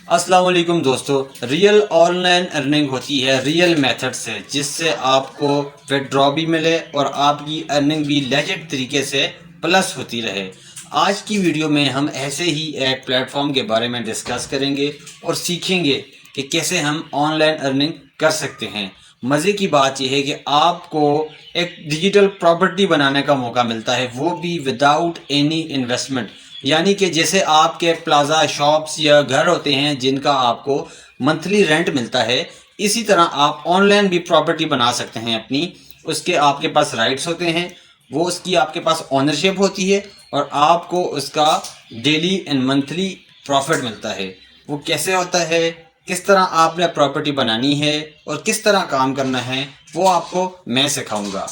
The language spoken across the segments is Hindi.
अस्सलाम वालेकुम दोस्तों। रियल ऑनलाइन अर्निंग होती है रियल मेथड से, जिससे आपको विड्रॉ भी मिले और आपकी अर्निंग भी लेजिट तरीके से प्लस होती रहे। आज की वीडियो में हम ऐसे ही एक प्लेटफॉर्म के बारे में डिस्कस करेंगे और सीखेंगे कि कैसे हम ऑनलाइन अर्निंग कर सकते हैं। मज़े की बात यह है कि आपको एक डिजिटल प्रॉपर्टी बनाने का मौका मिलता है, वो भी विदाउट एनी इन्वेस्टमेंट। यानी कि जैसे आपके प्लाजा शॉप्स या घर होते हैं जिनका आपको मंथली रेंट मिलता है, इसी तरह आप ऑनलाइन भी प्रॉपर्टी बना सकते हैं अपनी। उसके आपके पास राइट्स होते हैं, वो उसकी आपके पास ओनरशिप होती है और आपको उसका डेली एंड मंथली प्रॉफिट मिलता है। वो कैसे होता है, किस तरह आपने प्रॉपर्टी बनानी है और किस तरह काम करना है, वो आपको मैं सिखाऊंगा।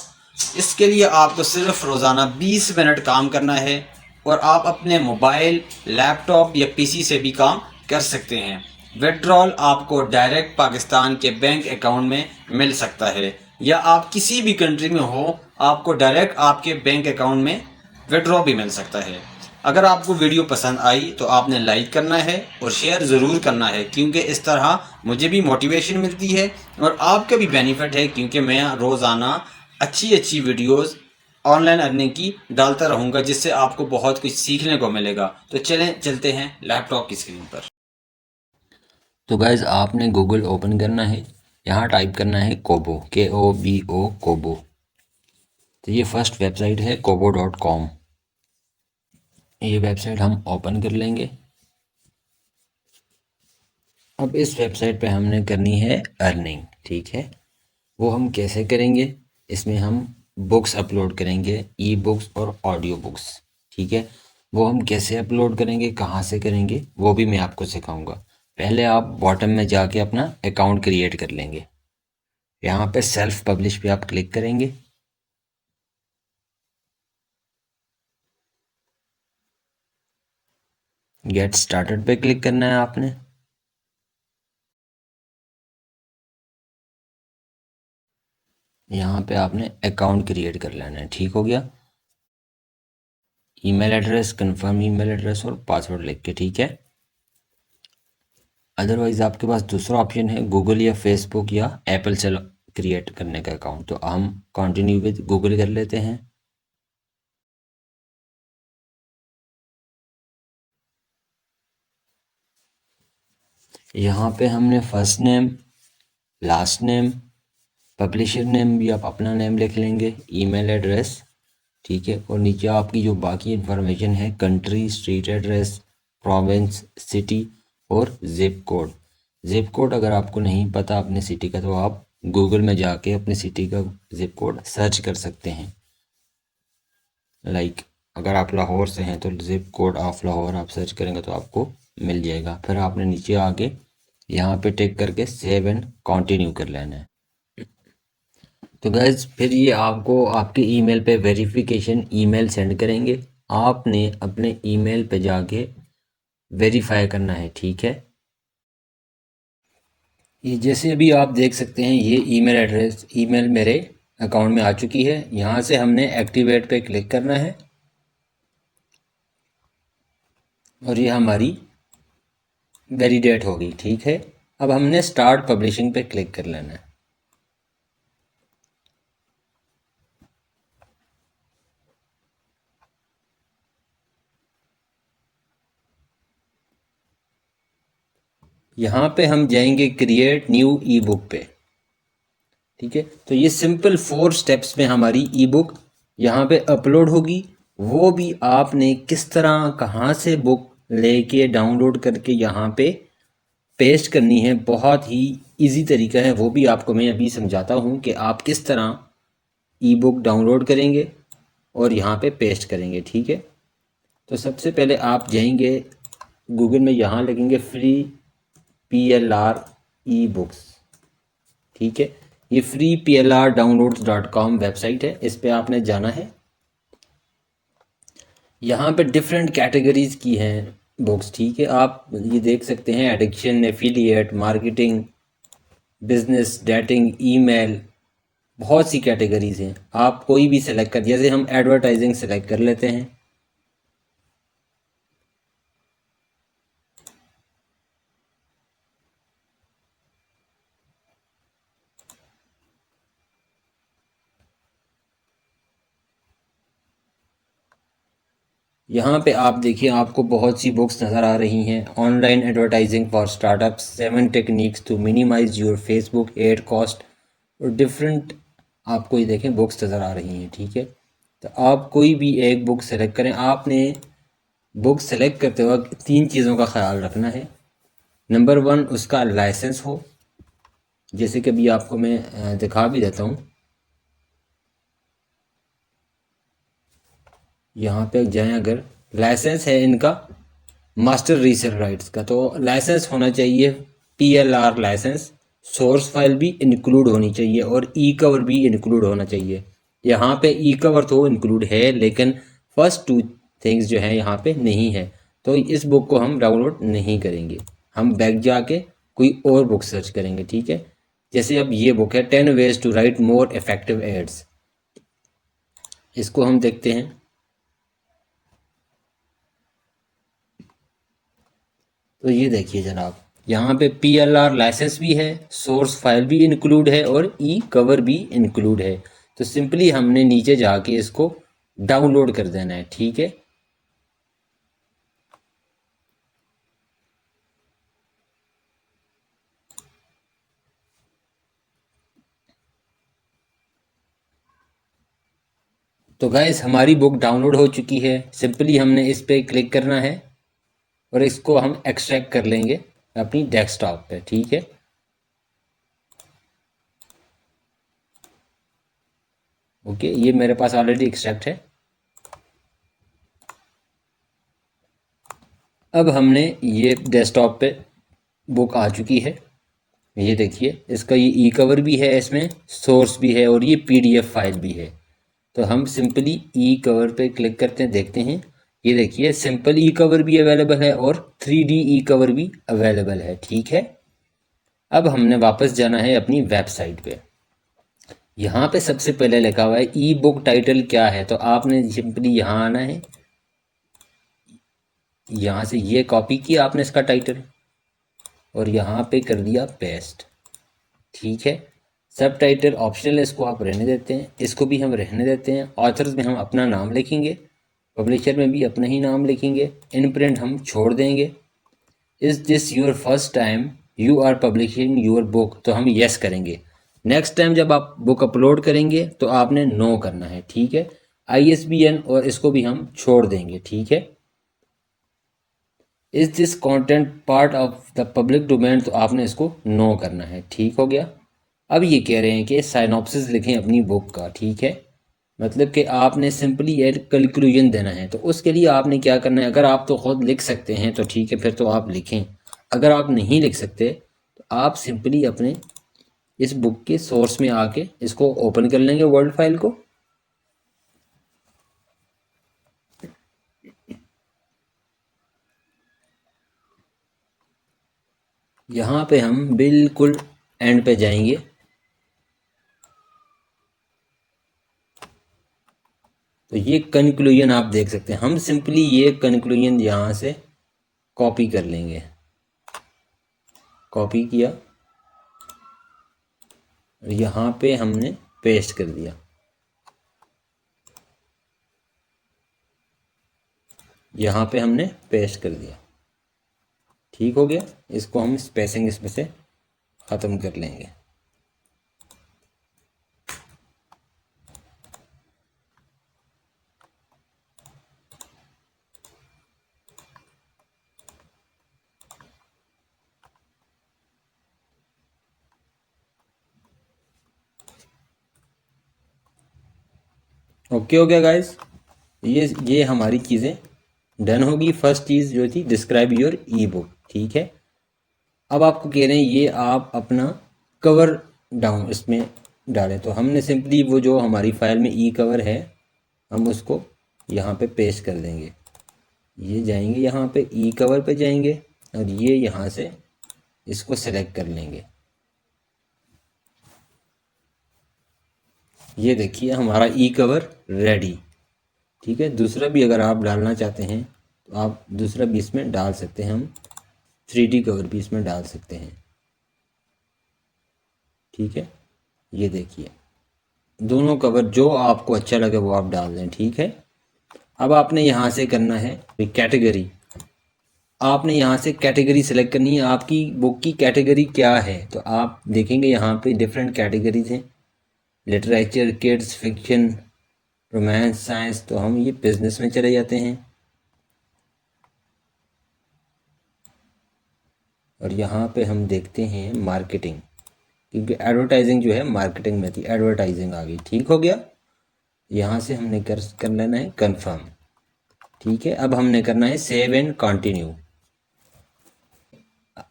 इसके लिए आपको सिर्फ रोज़ाना 20 मिनट काम करना है और आप अपने मोबाइल, लैपटॉप या पीसी से भी काम कर सकते हैं। विड्रॉल आपको डायरेक्ट पाकिस्तान के बैंक अकाउंट में मिल सकता है, या आप किसी भी कंट्री में हो, आपको डायरेक्ट आपके बैंक अकाउंट में विड्रॉ भी मिल सकता है। अगर आपको वीडियो पसंद आई तो आपने लाइक करना है और शेयर ज़रूर करना है, क्योंकि इस तरह मुझे भी मोटिवेशन मिलती है और आपका भी बेनिफिट है, क्योंकि मैं रोज़ाना अच्छी अच्छी वीडियोस ऑनलाइन अर्निंग की डालता रहूँगा, जिससे आपको बहुत कुछ सीखने को मिलेगा। तो चलें चलते हैं लैपटॉप की स्क्रीन पर। तो गाइज आपने गूगल ओपन करना है, यहाँ टाइप करना है कोबो, KOBO कोबो। तो ये फर्स्ट वेबसाइट है kobo.com। ये वेबसाइट हम ओपन कर लेंगे। अब इस वेबसाइट पे हमने करनी है अर्निंग, ठीक है। वो हम कैसे करेंगे, इसमें हम बुक्स अपलोड करेंगे, ई बुक्स और ऑडियो बुक्स, ठीक है। वो हम कैसे अपलोड करेंगे, कहाँ से करेंगे, वो भी मैं आपको सिखाऊंगा। पहले आप बॉटम में जाके अपना अकाउंट क्रिएट कर लेंगे। यहाँ पे सेल्फ पब्लिश पे आप क्लिक करेंगे। गेट स्टार्टेड पे क्लिक करना है आपने। यहाँ पे आपने अकाउंट क्रिएट कर लेना है, ठीक हो गया। Email address, confirm email address और पासवर्ड लिख के, ठीक है। अदरवाइज आपके पास दूसरा ऑप्शन है गूगल या फेसबुक या एप्पल से क्रिएट करने का अकाउंट। तो हम कंटिन्यू विद गूगल कर लेते हैं। यहाँ पे हमने first name, last name, publisher name भी आप अपना नेम लिख लेंगे, ईमेल एड्रेस, ठीक है। और नीचे आपकी जो बाकी इंफॉर्मेशन है, country, street address, province, city और जिप कोड। जिप कोड अगर आपको नहीं पता अपने सिटी का, तो आप गूगल में जाके अपनी सिटी का जिप कोड सर्च कर सकते हैं। लाइक अगर आप लाहौर से हैं तो जिप कोड ऑफ लाहौर आप सर्च करेंगे तो आपको मिल जाएगा। फिर आपने नीचे आके यहाँ पे टिक करके सेव एंड कंटिन्यू कर लेना है। तो गैस फिर ये आपको आपके ईमेल पे वेरिफिकेशन ईमेल सेंड करेंगे। आपने अपने ईमेल पे जाके वेरीफाई करना है, ठीक है। ये जैसे अभी आप देख सकते हैं, ये ईमेल एड्रेस, ईमेल मेरे अकाउंट में आ चुकी है। यहाँ से हमने एक्टिवेट पे क्लिक करना है और ये हमारी वैलिडेट होगी, ठीक है। अब हमने स्टार्ट पब्लिशिंग पे क्लिक कर लेना है। यहाँ पे हम जाएंगे क्रिएट न्यू ई बुक पे, ठीक है। तो ये सिंपल 4 स्टेप्स में हमारी ई बुक यहाँ पे अपलोड होगी। वो भी आपने किस तरह, कहाँ से बुक लेके डाउनलोड करके यहाँ पे पेस्ट करनी है, बहुत ही इजी तरीका है। वो भी आपको मैं अभी समझाता हूँ कि आप किस तरह ई बुक डाउनलोड करेंगे और यहाँ पे पेस्ट करेंगे, ठीक है। तो सबसे पहले आप जाएंगे गूगल में, यहाँ लिखेंगे फ्री PLR ई बुक्स, ठीक है। ये फ्री PLR downloads.com वेबसाइट है, इस पे आपने जाना है। यहाँ पे डिफरेंट कैटेगरीज की हैं बुक्स, ठीक है। आप ये देख सकते हैं, addiction, affiliate marketing, business, dating, email, बहुत सी कैटेगरीज हैं। आप कोई भी सेलेक्ट कर, जैसे हम एडवर्टाइजिंग सेलेक्ट कर लेते हैं। यहाँ पे आप देखिए आपको बहुत सी बुक्स नज़र आ रही हैं। Online advertising for startups, 7 techniques to minimise your Facebook ad cost और डिफरेंट आपको ये देखें बुक्स नज़र आ रही हैं। ठीक है, तो आप कोई भी एक बुक सेलेक्ट करें। आपने बुक सेलेक्ट करते वक्त 3 चीज़ों का ख्याल रखना है। नंबर 1 उसका लाइसेंस हो, जैसे कि अभी आपको मैं दिखा भी देता हूँ। यहाँ पे जाएं, अगर लाइसेंस है इनका मास्टर रीसेल राइट्स का, तो लाइसेंस होना चाहिए PLR लाइसेंस। सोर्स फाइल भी इंक्लूड होनी चाहिए और ई कवर भी इंक्लूड होना चाहिए। यहाँ पे ई कवर तो इंक्लूड है लेकिन फर्स्ट 2 थिंग्स जो है यहाँ पे नहीं है, तो इस बुक को हम डाउनलोड नहीं करेंगे। हम बैक जाके कोई और बुक सर्च करेंगे। ठीक है, जैसे अब ये बुक है 10 ways to write more effective ads, इसको हम देखते हैं। तो ये देखिए जनाब, यहाँ पे PLR लाइसेंस भी है, सोर्स फाइल भी इंक्लूड है और ई कवर भी इंक्लूड है। तो सिंपली हमने नीचे जाके इसको डाउनलोड कर देना है। ठीक है, तो गाइस हमारी बुक डाउनलोड हो चुकी है। सिंपली हमने इस पे क्लिक करना है और इसको हम एक्सट्रैक्ट कर लेंगे अपनी डेस्कटॉप पे। ठीक है, ओके, ये मेरे पास ऑलरेडी एक्सट्रैक्ट है। अब हमने ये डेस्कटॉप पे बुक आ चुकी है। ये देखिए इसका ये ई कवर भी है, इसमें सोर्स भी है और ये PDF फाइल भी है। तो हम सिंपली ई कवर पे क्लिक करते हैं, देखते हैं। ये देखिए सिंपल ई कवर भी अवेलेबल है और 3D ई कवर भी अवेलेबल है। ठीक है, अब हमने वापस जाना है अपनी वेबसाइट पे। यहाँ पे सबसे पहले लिखा हुआ है ई बुक टाइटल क्या है, तो आपने सिंपली यहाँ आना है। यहाँ से ये कॉपी किया आपने इसका टाइटल और यहाँ पे कर दिया पेस्ट। ठीक है, सब टाइटल ऑप्शनल है, इसको आप रहने देते हैं, इसको भी हम रहने देते हैं। ऑथर्स में हम अपना नाम लिखेंगे, पब्लिशर में भी अपना ही नाम लिखेंगे, इन प्रिंट हम छोड़ देंगे। Is this your first time you are publishing your book, तो हम येस करेंगे। नेक्स्ट टाइम जब आप बुक अपलोड करेंगे तो आपने नो करना है। ठीक है, ISBN और इसको भी हम छोड़ देंगे। ठीक है, is this content part of the public domain, तो आपने इसको नो करना है। ठीक हो गया। अब ये कह रहे हैं कि साइनॉप्सिस लिखें अपनी बुक का। ठीक है, मतलब कि आपने सिंपली एक कंक्लूजन देना है। तो उसके लिए आपने क्या करना है, अगर आप तो ख़ुद लिख सकते हैं तो ठीक है, फिर तो आप लिखें। अगर आप नहीं लिख सकते तो आप सिंपली अपने इस बुक के सोर्स में आके इसको ओपन कर लेंगे, वर्ड फाइल को। यहाँ पे हम बिल्कुल एंड पे जाएंगे। तो ये कंक्लूजन आप देख सकते हैं, हम सिंपली ये कंक्लूजन यहाँ से कॉपी कर लेंगे। कॉपी किया और यहाँ पे हमने पेस्ट कर दिया। यहाँ पे हमने पेस्ट कर दिया। ठीक हो गया, इसको हम स्पेसिंग इसमें से ख़त्म कर लेंगे। ओके हो गया गाइस, ये हमारी चीज़ें डन होगी। फर्स्ट चीज़ जो थी डिस्क्राइब योर ई बुक। ठीक है, अब आपको कह रहे हैं ये आप अपना कवर डाउन इसमें डालें। तो हमने सिंपली वो जो हमारी फाइल में ई कवर है हम उसको यहाँ पे पेस्ट कर देंगे। ये जाएंगे यहाँ पे ई कवर पे जाएंगे और ये यहाँ से इसको सेलेक्ट कर लेंगे। ये देखिए हमारा ई कवर रेडी। ठीक है, दूसरा भी अगर आप डालना चाहते हैं तो आप दूसरा भी इसमें डाल सकते हैं। हम 3D कवर भी इसमें डाल सकते हैं। ठीक है, ये देखिए दोनों कवर जो आपको अच्छा लगे वो आप डाल दें। ठीक है, अब आपने यहाँ से करना है कैटेगरी। आपने यहाँ से कैटेगरी सेलेक्ट करनी है, आपकी बुक की कैटेगरी क्या है। तो आप देखेंगे यहाँ पे डिफरेंट कैटेगरीज हैं, literature, kids, fiction, romance, science. तो हम ये बिजनेस में चले जाते हैं और यहाँ पे हम देखते हैं मार्केटिंग, क्योंकि एडवर्टाइजिंग जो है मार्केटिंग में थी, एडवर्टाइजिंग आ गई। ठीक हो गया। यहाँ से हमने कर लेना है कंफर्म। ठीक है, अब हमने करना है सेव एंड कंटिन्यू।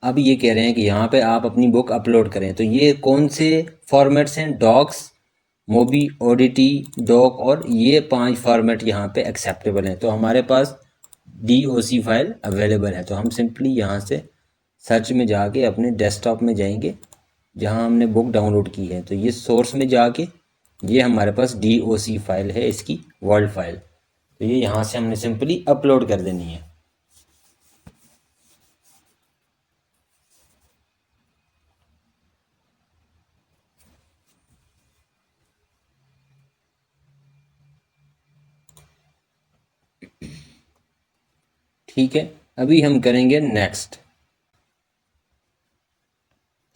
अब ये कह रहे हैं कि यहाँ पे आप अपनी बुक अपलोड करें। तो ये कौन से फॉर्मेट्स हैं? डॉक्स, मोबी, ओडीटी, डॉक, और ये 5 फॉर्मेट यहाँ पे एक्सेप्टेबल हैं। तो हमारे पास डीओसी फाइल अवेलेबल है। तो हम सिंपली यहाँ से सर्च में जाके अपने डेस्कटॉप में जाएंगे जहाँ हमने बुक डाउनलोड की है। तो ये सोर्स में जाके ये हमारे पास डीओसी फाइल है, इसकी वर्ल्ड फाइल। तो ये यहाँ से हमने सिंपली अपलोड कर देनी है। ठीक है, अभी हम करेंगे नेक्स्ट।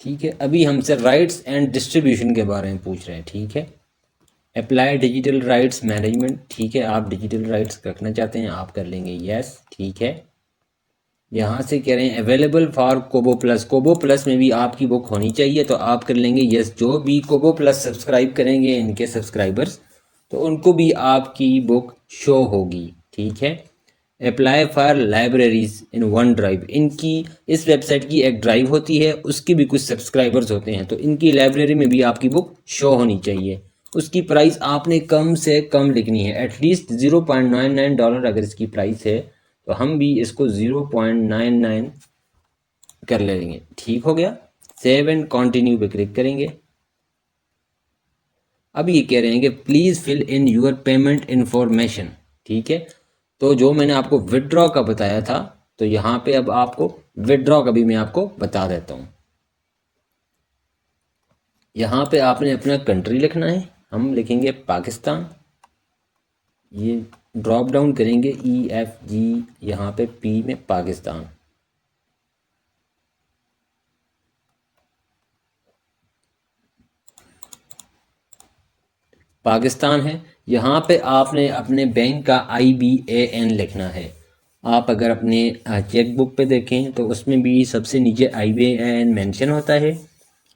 ठीक है, अभी हमसे राइट्स एंड डिस्ट्रीब्यूशन के बारे में पूछ रहे हैं। ठीक है, अप्लाई डिजिटल राइट्स मैनेजमेंट। ठीक है, आप डिजिटल राइट्स रखना चाहते हैं, आप कर लेंगे यस। ठीक है, यहाँ से कह रहे हैं अवेलेबल फॉर कोबो प्लस। कोबो प्लस में भी आपकी बुक होनी चाहिए, तो आप कर लेंगे यस। जो भी कोबो प्लस सब्सक्राइब करेंगे इनके सब्सक्राइबर्स, तो उनको भी आपकी बुक शो होगी। ठीक है, apply for libraries in one drive. इनकी इस वेबसाइट की एक ड्राइव होती है, उसके भी कुछ सब्सक्राइबर्स होते हैं, तो इनकी लाइब्रेरी में भी आपकी बुक शो होनी चाहिए। उसकी प्राइस आपने कम से कम लिखनी है, एटलीस्ट $0.99 अगर इसकी प्राइस है तो हम भी इसको 0.99 कर लेंगे। ठीक हो गया, सेव एंड कंटिन्यू पे क्लिक करेंगे। अब ये कह रहे हैं कि please fill in your payment information. ठीक है, तो जो मैंने आपको विड्रॉ का बताया था, तो यहाँ पे अब आपको विड्रॉ का भी मैं आपको बता देता हूँ। यहाँ पे आपने अपना कंट्री लिखना है, हम लिखेंगे पाकिस्तान। ये ड्रॉप डाउन करेंगे EFG, यहाँ पे P में पाकिस्तान। पाकिस्तान है। यहाँ पे आपने अपने बैंक का IBAN लिखना है। आप अगर अपने चेकबुक पे देखें तो उसमें भी सबसे नीचे IBAN मेंशन होता है।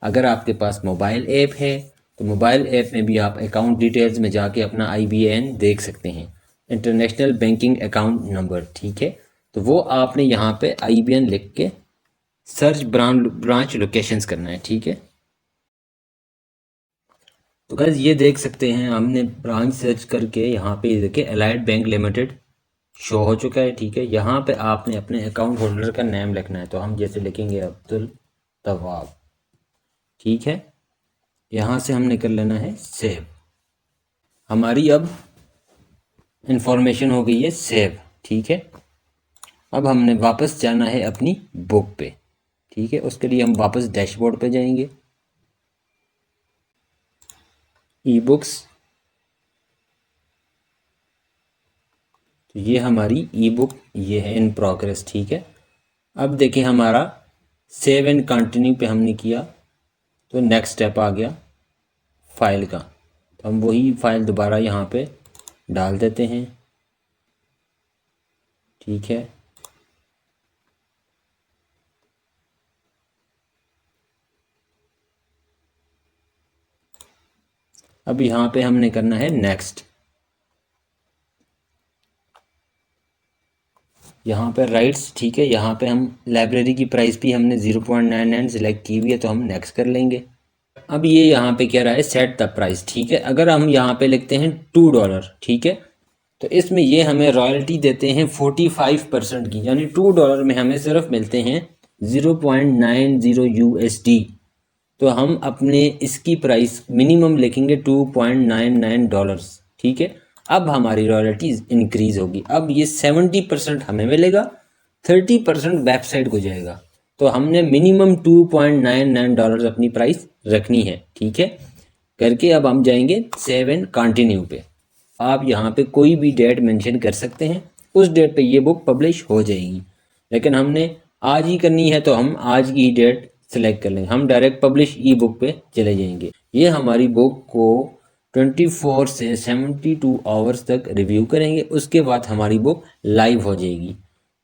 अगर आपके पास मोबाइल ऐप है तो मोबाइल ऐप में भी आप अकाउंट डिटेल्स में जाके अपना IBAN देख सकते हैं, इंटरनेशनल बैंकिंग अकाउंट नंबर। ठीक है, तो वो आपने यहाँ पे IBAN लिख के सर्च ब्रांच लोकेशंस करना है। ठीक है, तो गाइस ये देख सकते हैं हमने ब्रांच सर्च करके यहाँ पे देखिए एलाइड बैंक लिमिटेड शो हो चुका है। ठीक है, यहाँ पे आपने अपने अकाउंट होल्डर का नेम लिखना है। तो हम जैसे लिखेंगे अब्दुल तवाब। ठीक है, यहाँ से हमने कर लेना है सेव। हमारी अब इंफॉर्मेशन हो गई है सेव। ठीक है, अब हमने वापस जाना है अपनी बुक पे। ठीक है, उसके लिए हम वापस डैशबोर्ड पे जाएंगे, ई बुक्स। तो ये हमारी ई बुक ये है इन प्रोग्रेस। ठीक है, अब देखिए हमारा सेव एंड कंटिन्यू पे हमने किया तो नेक्स्ट स्टेप आ गया फाइल का। तो हम वही फाइल दोबारा यहाँ पे डाल देते हैं। ठीक है, अब यहाँ पे हमने करना है नेक्स्ट। यहाँ पे राइट्स। ठीक है, यहाँ पे हम लाइब्रेरी की प्राइस भी हमने 0.99 सिलेक्ट की हुई है, तो हम नेक्स्ट कर लेंगे। अब ये यहाँ पे कह रहा है सेट द प्राइस। ठीक है, अगर हम यहाँ पे लिखते हैं $2, ठीक है, तो इसमें ये हमें रॉयल्टी देते हैं 45% की, यानी $2 में हमें सिर्फ मिलते हैं 0.90 USD। तो हम अपने इसकी प्राइस मिनिमम लिखेंगे $2.99। ठीक है, अब हमारी रॉयल्टी इंक्रीज होगी। अब ये 70% हमें मिलेगा, 30% वेबसाइट को जाएगा। तो हमने मिनिमम $2.99 अपनी प्राइस रखनी है। ठीक है, करके अब हम जाएंगे सेव एंड कंटिन्यू पे। आप यहाँ पे कोई भी डेट मेंशन कर सकते हैं, उस डेट पे ये बुक पब्लिश हो जाएगी। लेकिन हमने आज ही करनी है तो हम आज की डेट सेलेक्ट कर लेंगे, हम डायरेक्ट पब्लिश ई बुक पे चले जाएंगे। ये हमारी बुक को 24 से 72 आवर्स तक रिव्यू करेंगे, उसके बाद हमारी बुक लाइव हो जाएगी।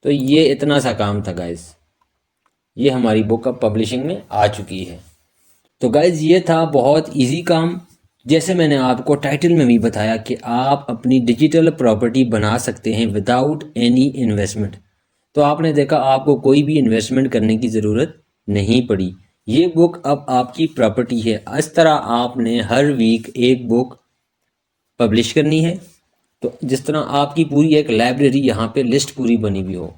तो ये इतना सा काम था गाइस, ये हमारी बुक अब पब्लिशिंग में आ चुकी है। तो गाइज ये था बहुत इजी काम। जैसे मैंने आपको टाइटल में भी बताया कि आप अपनी डिजिटल प्रॉपर्टी बना सकते हैं विदाउट एनी इन्वेस्टमेंट। तो आपने देखा आपको कोई भी इन्वेस्टमेंट करने की ज़रूरत नहीं पड़ी। ये बुक अब आपकी प्रॉपर्टी है। इस तरह आपने हर वीक एक बुक पब्लिश करनी है। तो जिस तरह आपकी पूरी एक लाइब्रेरी यहाँ पे लिस्ट पूरी बनी हुई हो,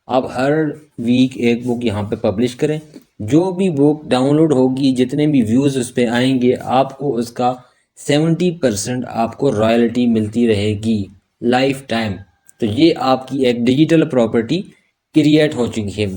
आप हर वीक एक बुक यहाँ पे पब्लिश करें। जो भी बुक डाउनलोड होगी, जितने भी व्यूज़ उस पर आएंगे, आपको उसका 70% आपको रॉयल्टी मिलती रहेगी लाइफ टाइम। तो ये आपकी एक डिजिटल प्रॉपर्टी क्रिएट हो चुकी है।